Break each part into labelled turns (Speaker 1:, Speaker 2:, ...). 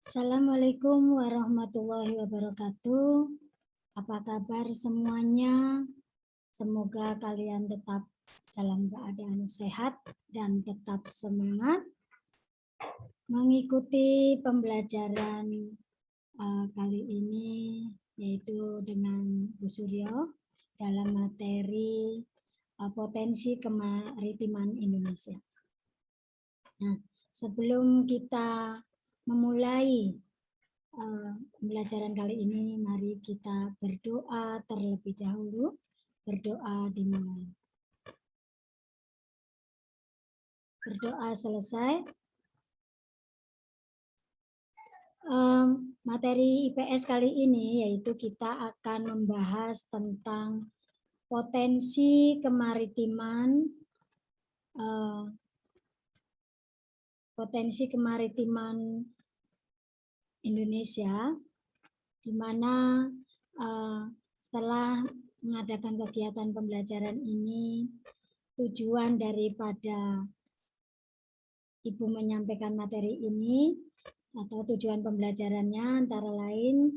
Speaker 1: Assalamualaikum warahmatullahi wabarakatuh. Apa kabar semuanya? Semoga kalian tetap dalam keadaan sehat dan tetap semangat mengikuti pembelajaran kali ini, yaitu dengan Bu Suryo dalam materi potensi kemaritiman Indonesia. Nah, sebelum kita memulai pembelajaran kali ini, mari kita berdoa terlebih dahulu. Berdoa dimulai. Berdoa selesai. Materi IPS kali ini yaitu kita akan membahas tentang potensi kemaritiman Indonesia, di mana setelah mengadakan kegiatan pembelajaran ini, tujuan daripada Ibu menyampaikan materi ini atau tujuan pembelajarannya antara lain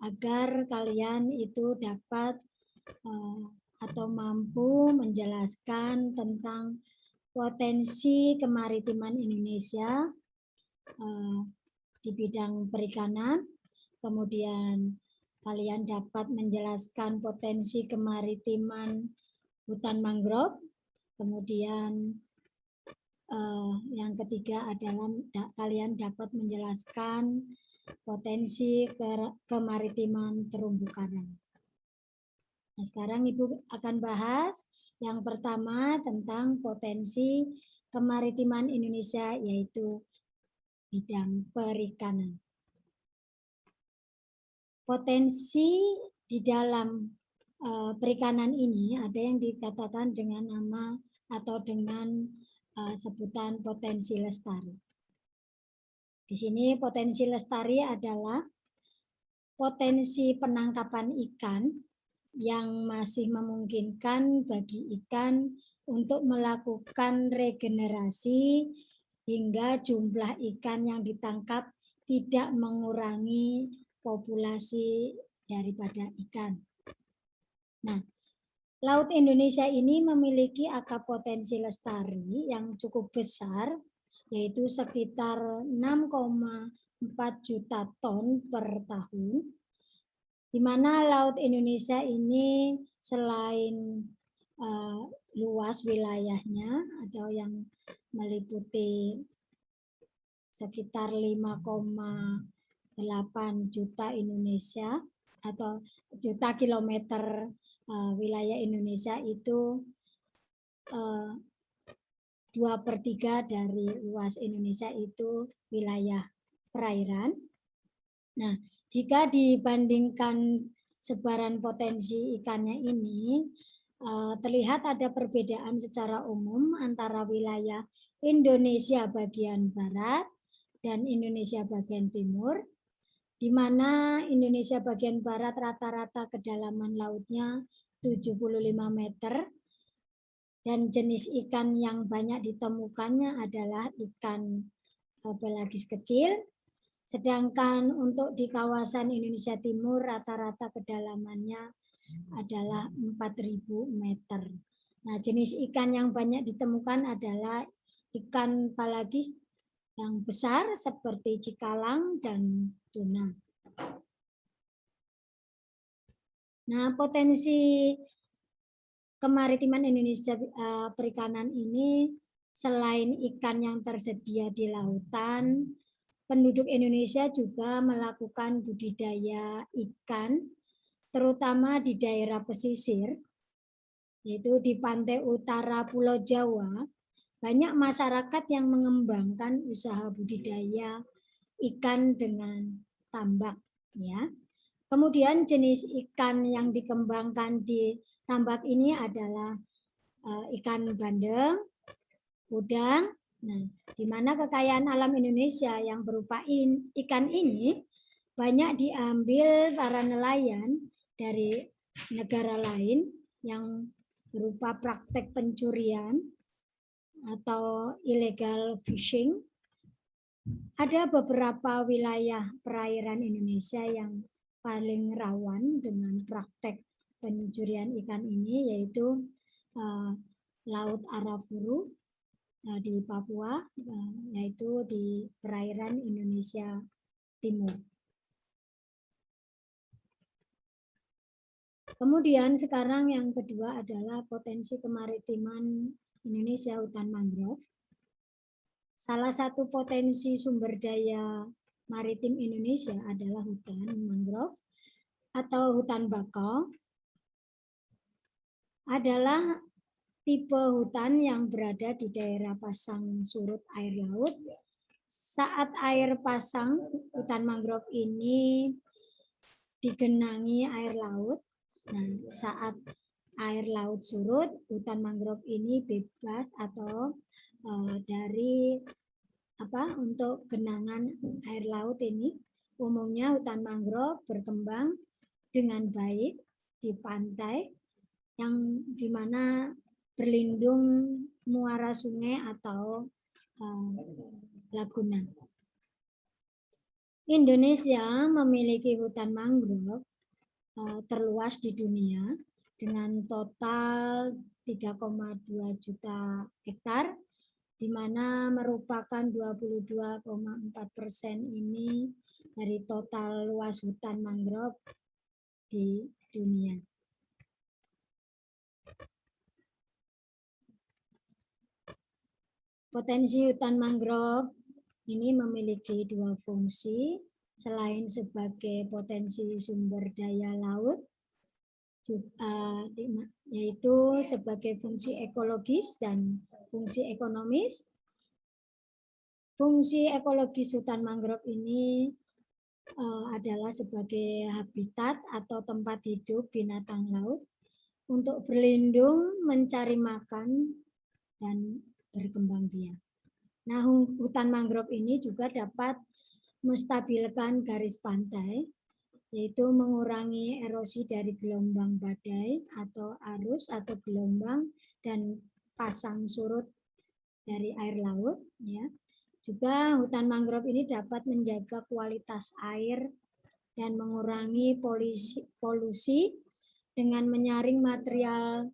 Speaker 1: agar kalian itu dapat atau mampu menjelaskan tentang potensi kemaritiman Indonesia di bidang perikanan, kemudian kalian dapat menjelaskan potensi kemaritiman hutan mangrove, kemudian yang ketiga adalah kalian dapat menjelaskan potensi kemaritiman terumbu karang. Nah, sekarang Ibu akan bahas yang pertama tentang potensi kemaritiman Indonesia, yaitu bidang perikanan. Potensi di dalam perikanan ini ada yang dikatakan dengan nama atau dengan sebutan potensi lestari. Di sini potensi lestari adalah potensi penangkapan ikan yang masih memungkinkan bagi ikan untuk melakukan regenerasi hingga jumlah ikan yang ditangkap tidak mengurangi populasi daripada ikan. Nah, Laut Indonesia ini memiliki angka potensi lestari yang cukup besar, yaitu sekitar 6,4 juta ton per tahun, di mana Laut Indonesia ini selain luas wilayahnya atau yang meliputi sekitar 5,8 juta Indonesia atau juta kilometer wilayah Indonesia itu 2/3 dari luas Indonesia itu wilayah perairan. Nah, jika dibandingkan sebaran potensi ikannya ini, terlihat ada perbedaan secara umum antara wilayah Indonesia bagian barat dan Indonesia bagian timur, di mana Indonesia bagian barat rata-rata kedalaman lautnya 75 meter, dan jenis ikan yang banyak ditemukannya adalah ikan pelagis kecil, sedangkan untuk di kawasan Indonesia Timur rata-rata kedalamannya adalah 4.000 meter. Nah, jenis ikan yang banyak ditemukan adalah ikan pelagis yang besar seperti cikalang dan tuna. Nah, potensi kemaritiman Indonesia perikanan ini selain ikan yang tersedia di lautan, penduduk Indonesia juga melakukan budidaya ikan, terutama di daerah pesisir, yaitu di pantai utara Pulau Jawa. Banyak masyarakat yang mengembangkan usaha budidaya ikan dengan tambak, ya. Kemudian jenis ikan yang dikembangkan di tambak ini adalah ikan bandeng, udang. Nah, di mana kekayaan alam Indonesia yang berupa ikan ini banyak diambil para nelayan dari negara lain yang berupa praktek pencurian atau illegal fishing Ada beberapa wilayah perairan Indonesia yang paling rawan dengan praktek pencurian ikan ini, yaitu Laut Arafuru di Papua, yaitu di perairan Indonesia Timur. Kemudian sekarang yang kedua adalah potensi kemaritiman Indonesia, hutan mangrove. Salah satu potensi sumber daya maritim Indonesia adalah hutan mangrove atau hutan bakau. Adalah tipe hutan yang berada di daerah pasang surut air laut. Saat air pasang, hutan mangrove ini digenangi air laut. Nah, saat air laut surut, hutan mangrove ini bebas atau dari untuk genangan air laut ini. Umumnya hutan mangrove berkembang dengan baik di pantai yang dimana berlindung muara sungai atau laguna. Indonesia memiliki hutan mangrove terluas di dunia dengan total 3,2 juta hektar, di mana merupakan 22,4% ini dari total luas hutan mangrove di dunia. Potensi hutan mangrove ini memiliki dua fungsi, selain sebagai potensi sumber daya laut, yaitu sebagai fungsi ekologis dan fungsi ekonomis. Fungsi ekologis hutan mangrove ini adalah sebagai habitat atau tempat hidup binatang laut untuk berlindung, mencari makan, dan berkembang biak. Nah, hutan mangrove ini juga dapat menstabilkan garis pantai, yaitu mengurangi erosi dari gelombang badai atau arus atau gelombang dan pasang surut dari air laut. Ya. Juga hutan mangrove ini dapat menjaga kualitas air dan mengurangi polusi dengan menyaring material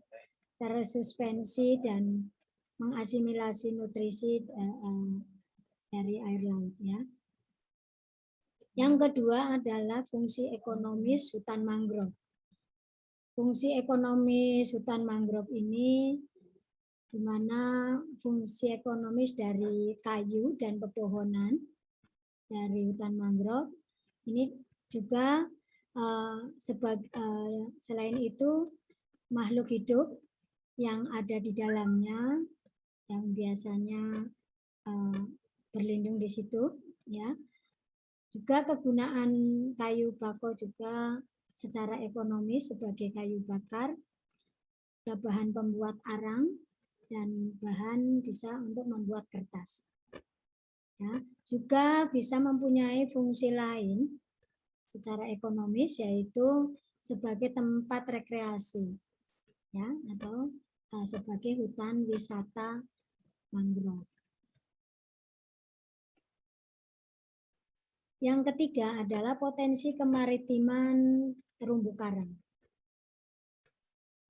Speaker 1: tersuspensi dan mengasimilasi nutrisi dari air laut. Ya. Yang kedua adalah fungsi ekonomis hutan mangrove. Fungsi ekonomis hutan mangrove ini di mana fungsi ekonomis dari kayu dan pepohonan dari hutan mangrove ini juga selain itu makhluk hidup yang ada di dalamnya yang biasanya berlindung di situ, ya. Juga kegunaan kayu bakau juga secara ekonomis sebagai kayu bakar, bahan pembuat arang, dan bahan bisa untuk membuat kertas. Ya, juga bisa mempunyai fungsi lain secara ekonomis, yaitu sebagai tempat rekreasi, ya, atau sebagai hutan wisata mangrove. Yang ketiga adalah potensi kemaritiman terumbu karang.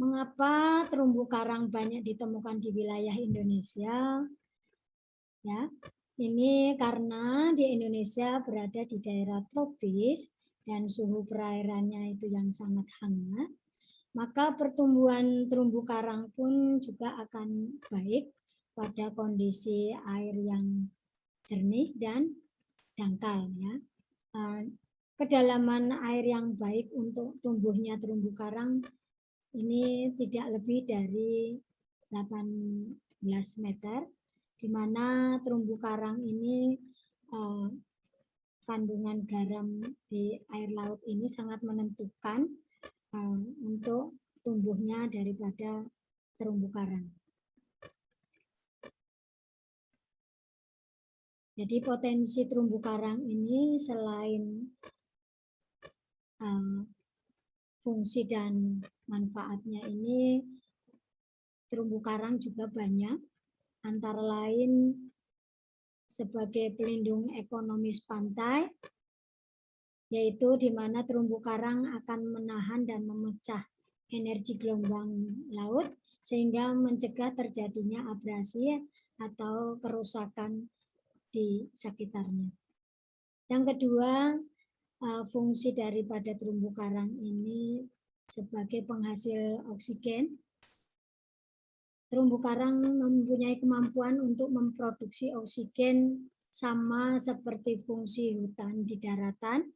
Speaker 1: Mengapa terumbu karang banyak ditemukan di wilayah Indonesia? Ya, ini karena di Indonesia berada di daerah tropis dan suhu perairannya itu yang sangat hangat, maka pertumbuhan terumbu karang pun juga akan baik pada kondisi air yang jernih dan dangkal. Ya. Kedalaman air yang baik untuk tumbuhnya terumbu karang ini tidak lebih dari 18 meter, di mana terumbu karang ini kandungan garam di air laut ini sangat menentukan untuk tumbuhnya daripada terumbu karang. Jadi potensi terumbu karang ini selain fungsi dan manfaatnya ini, terumbu karang juga banyak, antara lain sebagai pelindung ekonomis pantai, yaitu di mana terumbu karang akan menahan dan memecah energi gelombang laut sehingga mencegah terjadinya abrasi atau kerusakan di sekitarnya. Yang kedua, fungsi daripada terumbu karang ini sebagai penghasil oksigen. Terumbu karang mempunyai kemampuan untuk memproduksi oksigen sama seperti fungsi hutan di daratan,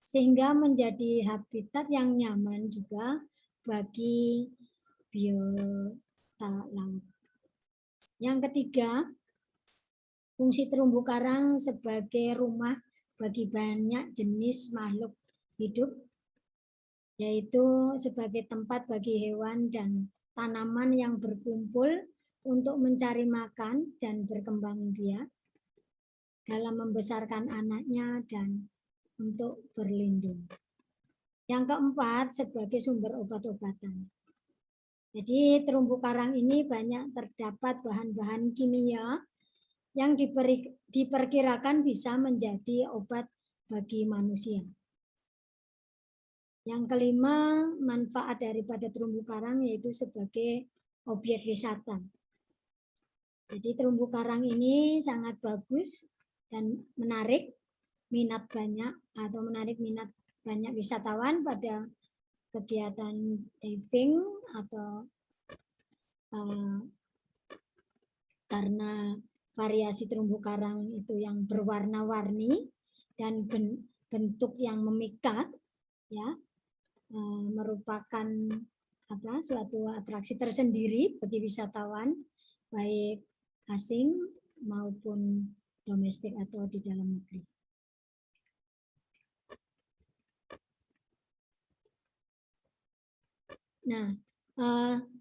Speaker 1: sehingga menjadi habitat yang nyaman juga bagi biota laut. Yang ketiga, fungsi terumbu karang sebagai rumah bagi banyak jenis makhluk hidup, yaitu sebagai tempat bagi hewan dan tanaman yang berkumpul untuk mencari makan dan berkembang biak dalam membesarkan anaknya dan untuk berlindung. Yang keempat, sebagai sumber obat-obatan. Jadi terumbu karang ini banyak terdapat bahan-bahan kimia yang diperkirakan bisa menjadi obat bagi manusia. Yang kelima, manfaat daripada terumbu karang yaitu sebagai objek wisata. Jadi terumbu karang ini sangat bagus dan menarik minat banyak wisatawan pada kegiatan diving atau karena variasi terumbu karang itu yang berwarna-warni dan bentuk yang memikat, ya, merupakan suatu atraksi tersendiri bagi wisatawan baik asing maupun domestik atau di dalam negeri. Nah,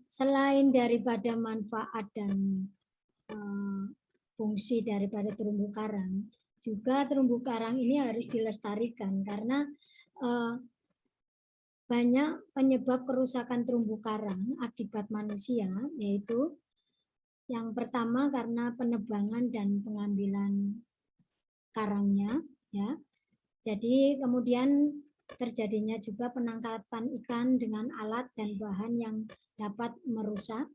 Speaker 1: selain daripada manfaat dan fungsi daripada terumbu karang, juga terumbu karang ini harus dilestarikan karena banyak penyebab kerusakan terumbu karang akibat manusia, yaitu yang pertama karena penebangan dan pengambilan karangnya, ya. Jadi kemudian terjadinya juga penangkapan ikan dengan alat dan bahan yang dapat merusak.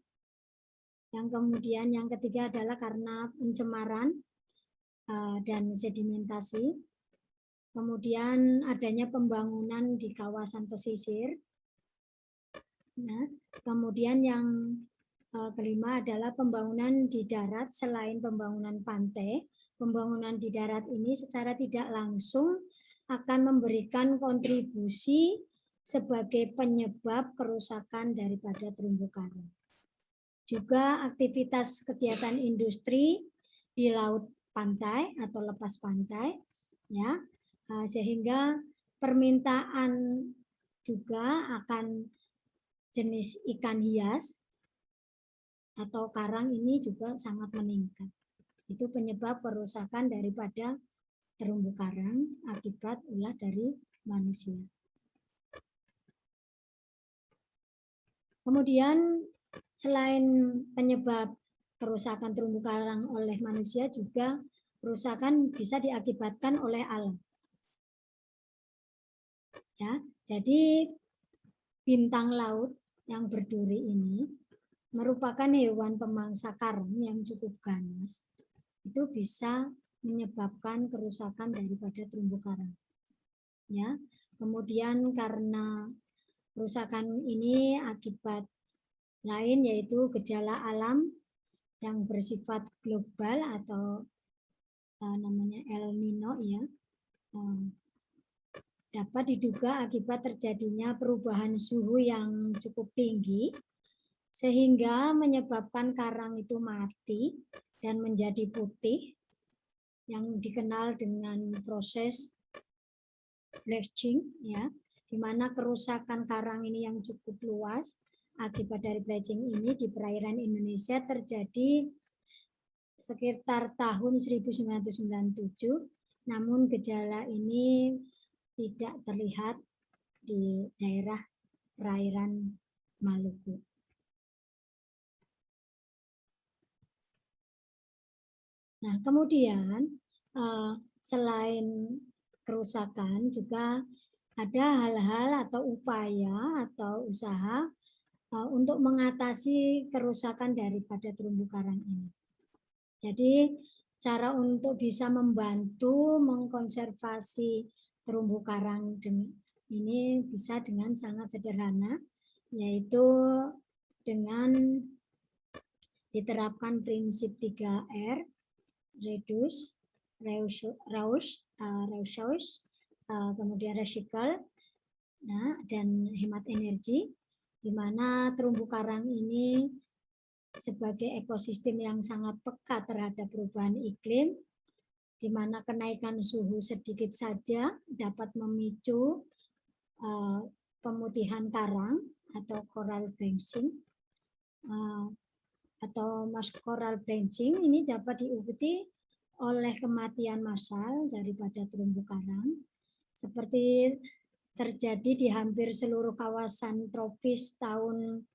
Speaker 1: Yang kemudian yang ketiga adalah karena pencemaran dan sedimentasi. Kemudian adanya pembangunan di kawasan pesisir. Nah, kemudian yang kelima adalah pembangunan di darat selain pembangunan pantai. Pembangunan di darat ini secara tidak langsung akan memberikan kontribusi sebagai penyebab kerusakan daripada terumbu karang. Juga aktivitas kegiatan industri di laut pantai atau lepas pantai, ya, sehingga permintaan juga akan jenis ikan hias atau karang ini juga sangat meningkat. Itu penyebab kerusakan daripada terumbu karang akibat ulah dari manusia. Kemudian selain penyebab kerusakan terumbu karang oleh manusia, juga kerusakan bisa diakibatkan oleh alam. Ya, jadi bintang laut yang berduri ini merupakan hewan pemangsa karang yang cukup ganas. Itu bisa menyebabkan kerusakan daripada terumbu karang. Ya, kemudian karena kerusakan ini akibat lain yaitu gejala alam yang bersifat global atau namanya El Nino, ya. Dapat diduga akibat terjadinya perubahan suhu yang cukup tinggi sehingga menyebabkan karang itu mati dan menjadi putih yang dikenal dengan proses bleaching, ya, di mana kerusakan karang ini yang cukup luas akibat dari bleaching ini di perairan Indonesia terjadi sekitar tahun 1997, namun gejala ini tidak terlihat di daerah perairan Maluku. Nah, kemudian selain kerusakan juga ada hal-hal atau upaya atau usaha untuk mengatasi kerusakan daripada terumbu karang ini. Jadi cara untuk bisa membantu mengkonservasi terumbu karang ini bisa dengan sangat sederhana, yaitu dengan diterapkan prinsip 3R, reduce, reuse, kemudian recycle, dan hemat energi, di mana terumbu karang ini sebagai ekosistem yang sangat peka terhadap perubahan iklim, di mana kenaikan suhu sedikit saja dapat memicu pemutihan karang atau coral bleaching, coral bleaching ini dapat diikuti oleh kematian massal daripada terumbu karang, seperti terjadi di hampir seluruh kawasan tropis tahun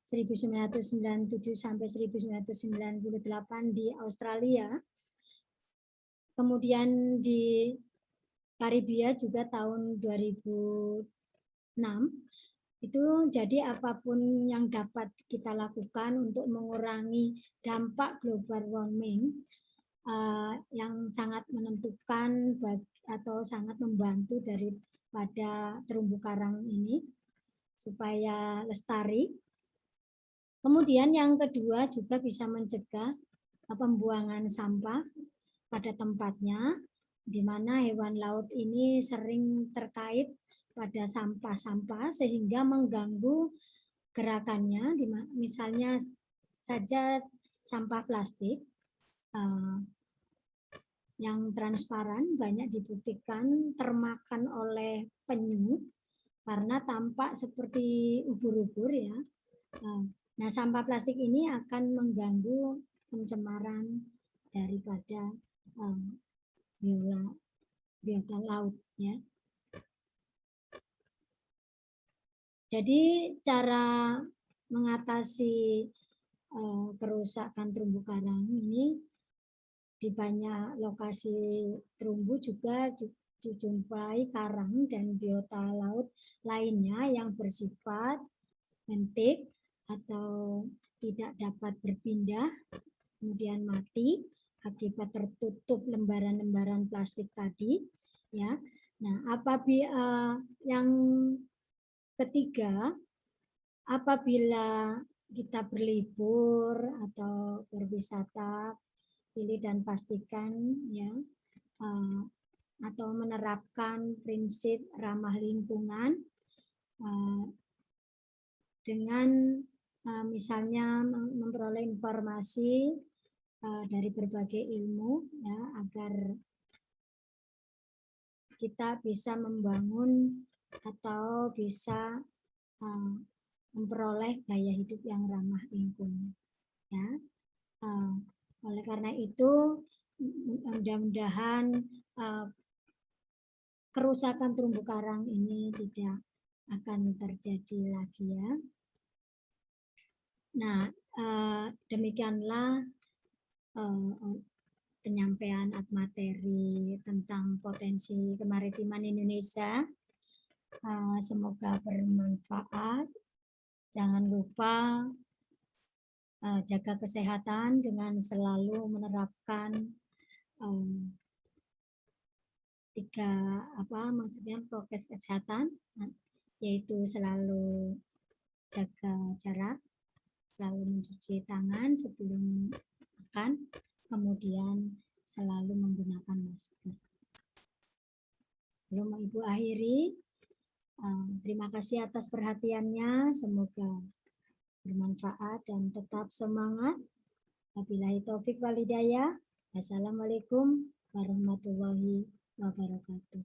Speaker 1: 1997 sampai 1998 di Australia. Kemudian di Karibia juga tahun 2006. Itu jadi apapun yang dapat kita lakukan untuk mengurangi dampak global warming yang sangat menentukan atau sangat membantu daripada terumbu karang ini supaya lestari. Kemudian yang kedua juga bisa mencegah pembuangan sampah pada tempatnya, di mana hewan laut ini sering terkait pada sampah-sampah sehingga mengganggu gerakannya. Misalnya saja sampah plastik yang transparan banyak dibuktikan termakan oleh penyu karena tampak seperti ubur-ubur ya. Nah, sampah plastik ini akan mengganggu pencemaran daripada biota laut ya. Jadi cara mengatasi kerusakan terumbu karang ini di banyak lokasi terumbu juga dijumpai karang dan biota laut lainnya yang bersifat lentik atau tidak dapat berpindah, kemudian mati akibat tertutup lembaran-lembaran plastik tadi ya. Nah, apabila yang ketiga, apabila kita berlibur atau berwisata, pilih dan pastikan ya atau menerapkan prinsip ramah lingkungan dengan misalnya memperoleh informasi dari berbagai ilmu ya, agar kita bisa membangun atau bisa memperoleh gaya hidup yang ramah lingkungan ya. Oleh karena itu mudah-mudahan kerusakan terumbu karang ini tidak akan terjadi lagi ya. Nah, demikianlah penyampaian materi tentang potensi kemaritiman Indonesia. Semoga bermanfaat. Jangan lupa jaga kesehatan dengan selalu menerapkan maksudnya prokes kesehatan, yaitu selalu jaga jarak, selalu mencuci tangan sebelum makan, kemudian selalu menggunakan masker. Sebelum Ibu akhiri, terima kasih atas perhatiannya, semoga bermanfaat dan tetap semangat. Wabillahi taufik wal hidayah. Wassalamualaikum warahmatullahi wabarakatuh.